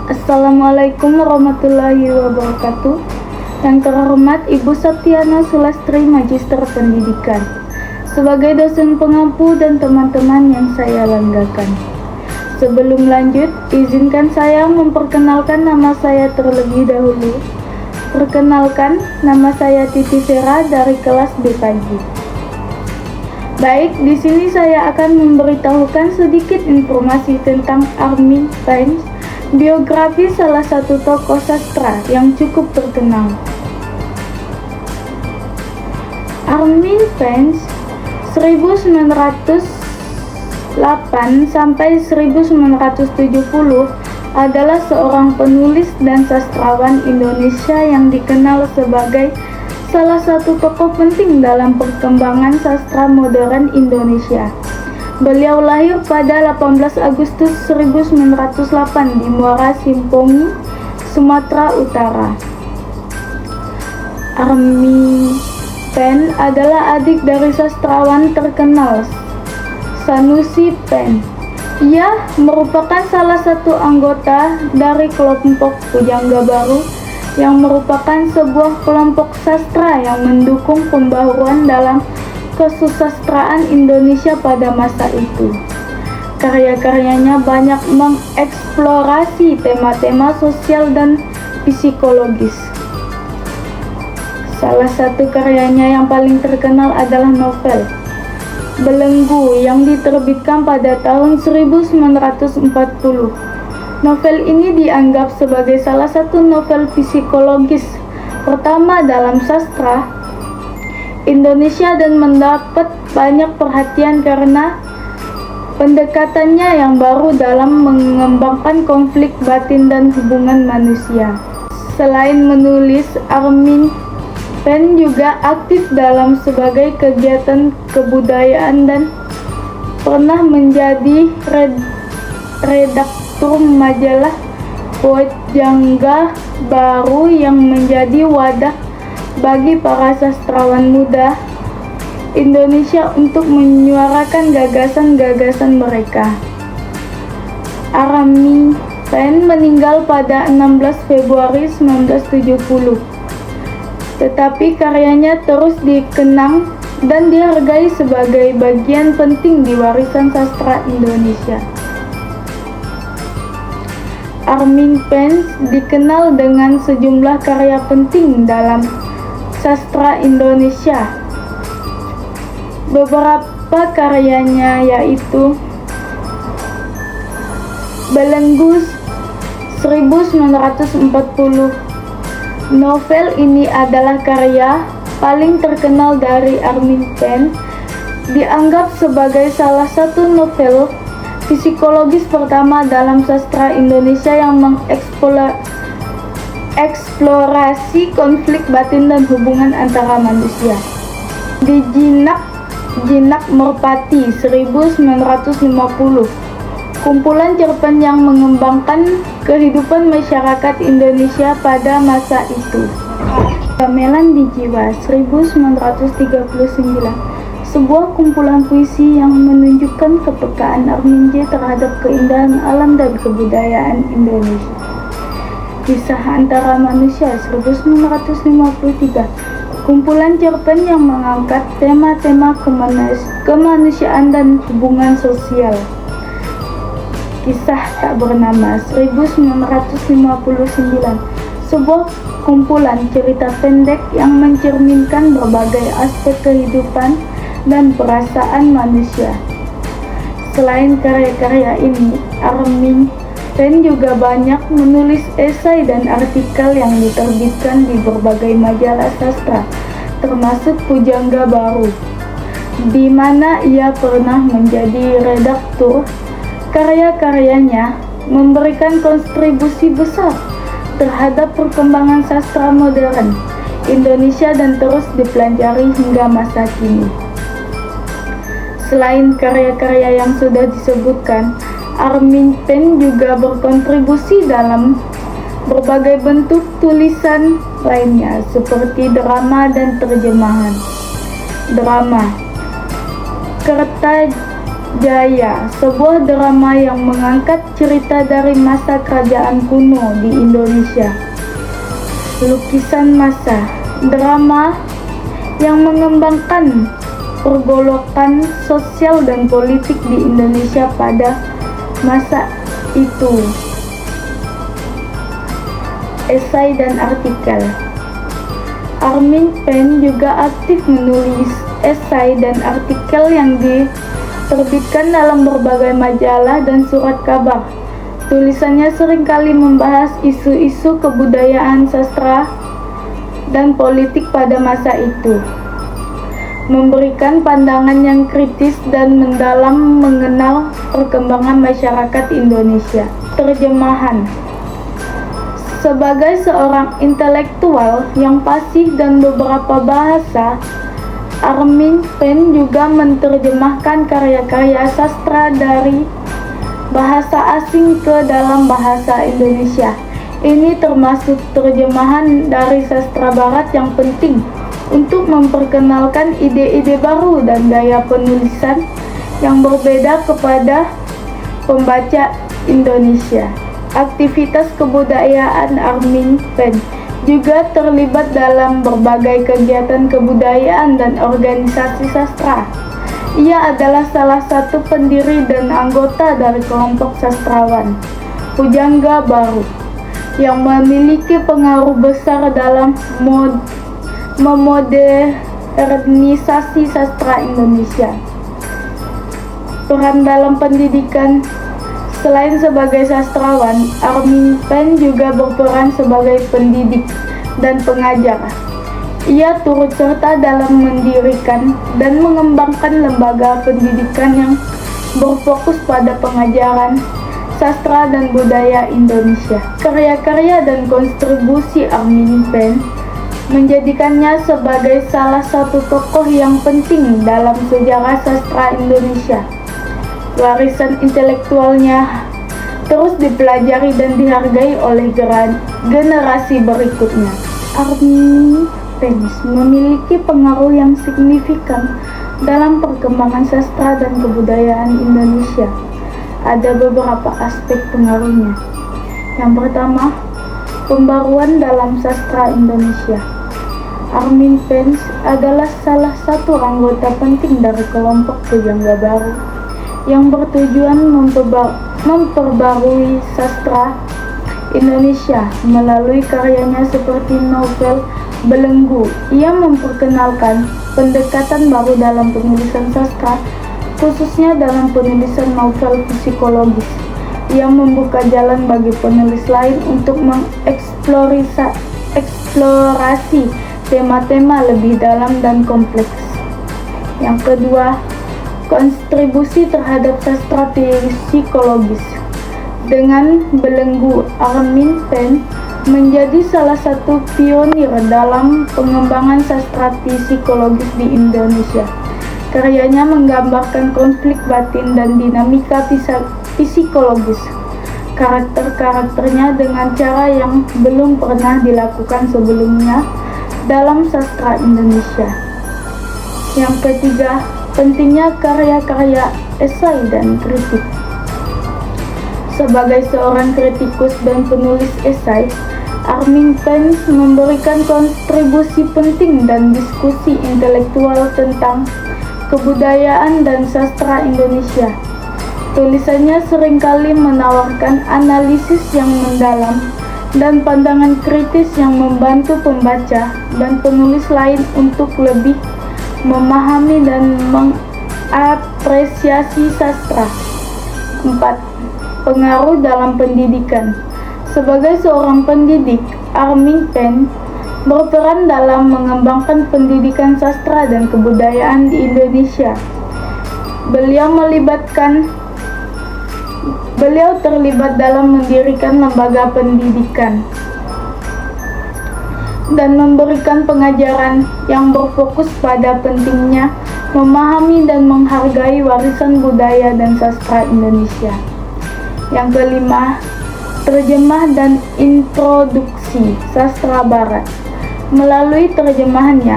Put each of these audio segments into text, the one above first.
Assalamualaikum warahmatullahi wabarakatuh. Yang terhormat Ibu Septiana Sulastri, Magister Pendidikan. Sebagai dosen pengampu dan teman-teman yang saya banggakan. Sebelum lanjut, izinkan saya memperkenalkan nama saya terlebih dahulu. Perkenalkan, nama saya Titi Vera dari kelas B pagi. Baik, di sini saya akan memberitahukan sedikit informasi tentang Armin Pence, biografi salah satu tokoh sastra yang cukup terkenal. Armin Pence 1908 sampai 1970 adalah seorang penulis dan sastrawan Indonesia yang dikenal sebagai salah satu tokoh penting dalam perkembangan sastra modern Indonesia. Beliau lahir pada 18 Agustus 1908 di Muara Simpongi, Sumatera Utara. Armin Pence adalah adik dari sastrawan terkenal Sanusi Pence. Ia merupakan salah satu anggota dari kelompok Pujangga Baru yang merupakan sebuah kelompok sastra yang mendukung pembaharuan dalam kesusastraan Indonesia pada masa itu. Karya-karyanya banyak mengeksplorasi tema-tema sosial dan psikologis. Salah satu karyanya yang paling terkenal adalah novel Belenggu yang diterbitkan pada tahun 1940. Novel ini dianggap sebagai salah satu novel psikologis pertama dalam sastra Indonesia dan mendapat banyak perhatian karena pendekatannya yang baru dalam mengembangkan konflik batin dan hubungan manusia. Selain menulis, Armin Pence juga aktif dalam sebagai kegiatan kebudayaan dan pernah menjadi redaktur majalah Pujangga Baru yang menjadi wadah bagi para sastrawan muda Indonesia untuk menyuarakan gagasan-gagasan mereka. Armin Pence meninggal pada 16 Februari 1970, tetapi karyanya terus dikenang dan dihargai sebagai bagian penting di warisan sastra Indonesia. Armin Pence dikenal dengan sejumlah karya penting dalam sastra Indonesia. Beberapa karyanya yaitu Belenggu 1940. Novel ini adalah karya paling terkenal dari Armin Pence, dianggap sebagai salah satu novel psikologis pertama dalam sastra Indonesia yang mengeksplorasi konflik batin dan hubungan antara manusia. Di Jinak Merpati 1950, kumpulan cerpen yang mengembangkan kehidupan masyarakat Indonesia pada masa itu. Gamelan di Jiwa 1939, sebuah kumpulan puisi yang menunjukkan kepekaan Armin J terhadap keindahan alam dan kebudayaan Indonesia. Kisah Antara Manusia 1953, kumpulan cerpen yang mengangkat tema-tema kemanusiaan dan hubungan sosial. Kisah Tak Bernama 1959, sebuah kumpulan cerita pendek yang mencerminkan berbagai aspek kehidupan dan perasaan manusia. Selain karya-karya ini, Armin Pence juga banyak menulis esai dan artikel yang diterbitkan di berbagai majalah sastra, termasuk Pujangga Baru, di mana ia pernah menjadi redaktur. Karya-karyanya memberikan kontribusi besar terhadap perkembangan sastra modern Indonesia dan terus dipelajari hingga masa kini. Selain karya-karya yang sudah disebutkan, Armin Pence juga berkontribusi dalam berbagai bentuk tulisan lainnya seperti drama dan terjemahan. Drama Jaya, sebuah drama yang mengangkat cerita dari masa kerajaan kuno di Indonesia. Lukisan masa, drama yang mengembangkan pergolakan sosial dan politik di Indonesia pada masa itu. Esai dan artikel. Armin Pen juga aktif menulis esai dan artikel yang diterbitkan dalam berbagai majalah dan surat kabar. Tulisannya seringkali membahas isu-isu kebudayaan, sastra, dan politik pada masa itu, memberikan pandangan yang kritis dan mendalam mengenal perkembangan masyarakat Indonesia. Terjemahan. Sebagai seorang intelektual yang fasih dan beberapa bahasa, Armin Pen juga menerjemahkan karya-karya sastra dari bahasa asing ke dalam bahasa Indonesia. Ini termasuk terjemahan dari sastra barat yang penting untuk memperkenalkan ide-ide baru dan gaya penulisan yang berbeda kepada pembaca Indonesia. Aktivitas kebudayaan Armin Pen juga terlibat dalam berbagai kegiatan kebudayaan dan organisasi sastra. Ia adalah salah satu pendiri dan anggota dari kelompok sastrawan Pujangga Baru yang memiliki pengaruh besar dalam memodernisasi sastra Indonesia. Peran dalam pendidikan. Selain sebagai sastrawan, Armin Pen juga berperan sebagai pendidik dan pengajar. Ia turut serta dalam mendirikan dan mengembangkan lembaga pendidikan yang berfokus pada pengajaran sastra dan budaya Indonesia. Karya-karya dan kontribusi Armin Pen menjadikannya sebagai salah satu tokoh yang penting dalam sejarah sastra Indonesia. Warisan intelektualnya terus dipelajari dan dihargai oleh generasi berikutnya. Armin Pen memiliki pengaruh yang signifikan dalam perkembangan sastra dan kebudayaan Indonesia. Ada beberapa aspek pengaruhnya. Yang pertama, pembaruan dalam sastra Indonesia. Armin Pen adalah salah satu anggota penting dari kelompok Pujangga Baru yang bertujuan memperbarui sastra Indonesia melalui karyanya seperti novel Belenggu. Ia memperkenalkan pendekatan baru dalam penulisan sastra, khususnya dalam penulisan novel psikologis, yang membuka jalan bagi penulis lain untuk mengeksplorasi tema-tema lebih dalam dan kompleks. Yang kedua, kontribusi terhadap sastra psikologis. Dengan Belenggu, Armin Pen menjadi salah satu pionir dalam pengembangan sastra psikologis di Indonesia. Karyanya menggambarkan konflik batin dan dinamika psikologis karakter-karakternya dengan cara yang belum pernah dilakukan sebelumnya dalam sastra Indonesia. Yang ketiga, pentingnya karya-karya esai dan kritik. Sebagai seorang kritikus dan penulis esai, Armin Pen memberikan kontribusi penting dan diskusi intelektual tentang kebudayaan dan sastra Indonesia. Tulisannya seringkali menawarkan analisis yang mendalam dan pandangan kritis yang membantu pembaca dan penulis lain untuk lebih memahami dan mengapresiasi sastra. 4. Pengaruh dalam pendidikan. Sebagai seorang pendidik, Armin Pen berperan dalam mengembangkan pendidikan sastra dan kebudayaan di Indonesia. Beliau terlibat dalam mendirikan lembaga pendidikan dan memberikan pengajaran yang berfokus pada pentingnya memahami dan menghargai warisan budaya dan sastra Indonesia. Yang kelima, terjemah dan introduksi sastra barat. Melalui terjemahannya,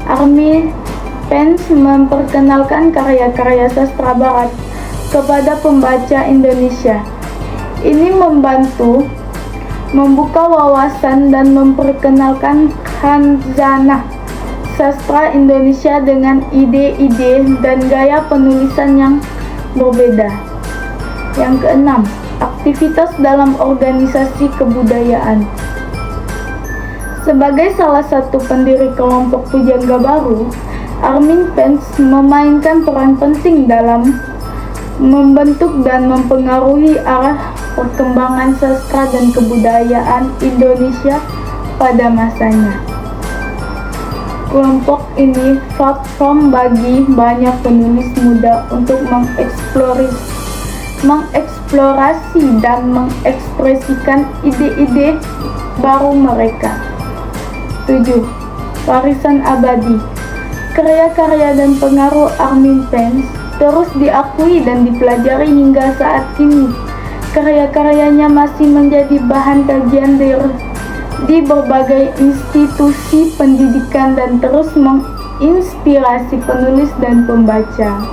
Armin Pen memperkenalkan karya-karya sastra barat kepada pembaca Indonesia. Ini membantu membuka wawasan dan memperkenalkan khazanah sastra Indonesia dengan ide-ide dan gaya penulisan yang berbeda. Yang keenam, aktivitas dalam organisasi kebudayaan. Sebagai salah satu pendiri kelompok Pujangga Baru, Armin Pence memainkan peran penting dalam membentuk dan mempengaruhi arah perkembangan sastra dan kebudayaan Indonesia pada masanya. Kelompok ini platform bagi banyak penulis muda untuk mengeksplorasi dan mengekspresikan ide-ide baru mereka. 7. Warisan abadi. Karya-karya dan pengaruh Armin Pence terus diakui dan dipelajari hingga saat ini. Karya-karyanya masih menjadi bahan kajian di berbagai institusi pendidikan dan terus menginspirasi penulis dan pembaca.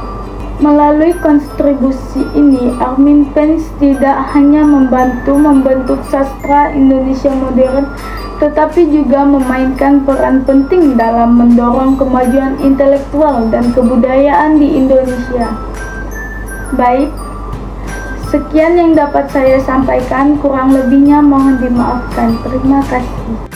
Melalui kontribusi ini, Armin Pence tidak hanya membantu membentuk sastra Indonesia modern, tetapi juga memainkan peran penting dalam mendorong kemajuan intelektual dan kebudayaan di Indonesia. Baik, sekian yang dapat saya sampaikan, kurang lebihnya mohon dimaafkan. Terima kasih.